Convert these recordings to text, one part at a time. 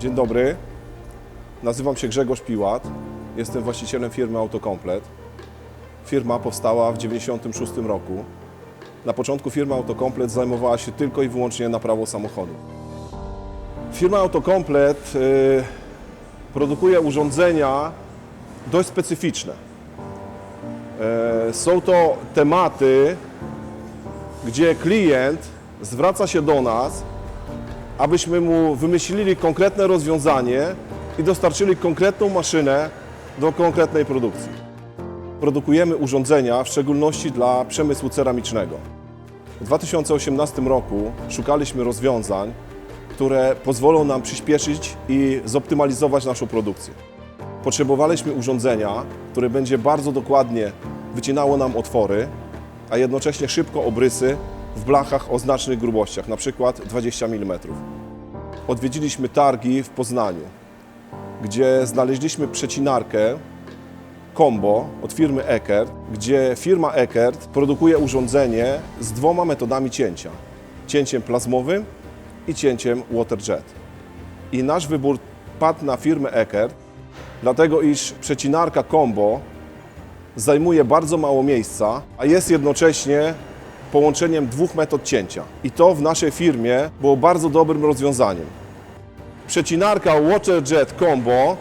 Dzień dobry, nazywam się Grzegorz Piłat, jestem właścicielem firmy Autokomplet. Firma powstała w 1996 roku. Na początku firma Autokomplet zajmowała się tylko i wyłącznie naprawą samochodów. Firma Autokomplet produkuje urządzenia dość specyficzne. Są to tematy, gdzie klient zwraca się do nas, abyśmy mu wymyślili konkretne rozwiązanie i dostarczyli konkretną maszynę do konkretnej produkcji. Produkujemy urządzenia w szczególności dla przemysłu ceramicznego. W 2018 roku szukaliśmy rozwiązań, które pozwolą nam przyspieszyć i zoptymalizować naszą produkcję. Potrzebowaliśmy urządzenia, które będzie bardzo dokładnie wycinało nam otwory, a jednocześnie szybko obrysy w blachach o znacznych grubościach, np. 20 mm. Odwiedziliśmy targi w Poznaniu, gdzie znaleźliśmy przecinarkę Combo od firmy Eckert, gdzie firma Eckert produkuje urządzenie z dwoma metodami cięcia. Cięciem plazmowym i cięciem waterjet. I nasz wybór padł na firmę Eckert, dlatego iż przecinarka Combo zajmuje bardzo mało miejsca, a jest jednocześnie połączeniem dwóch metod cięcia. I to w naszej firmie było bardzo dobrym rozwiązaniem. Przecinarka waterjet Combo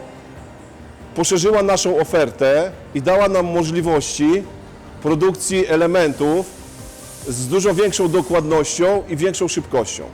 poszerzyła naszą ofertę i dała nam możliwości produkcji elementów z dużo większą dokładnością i większą szybkością.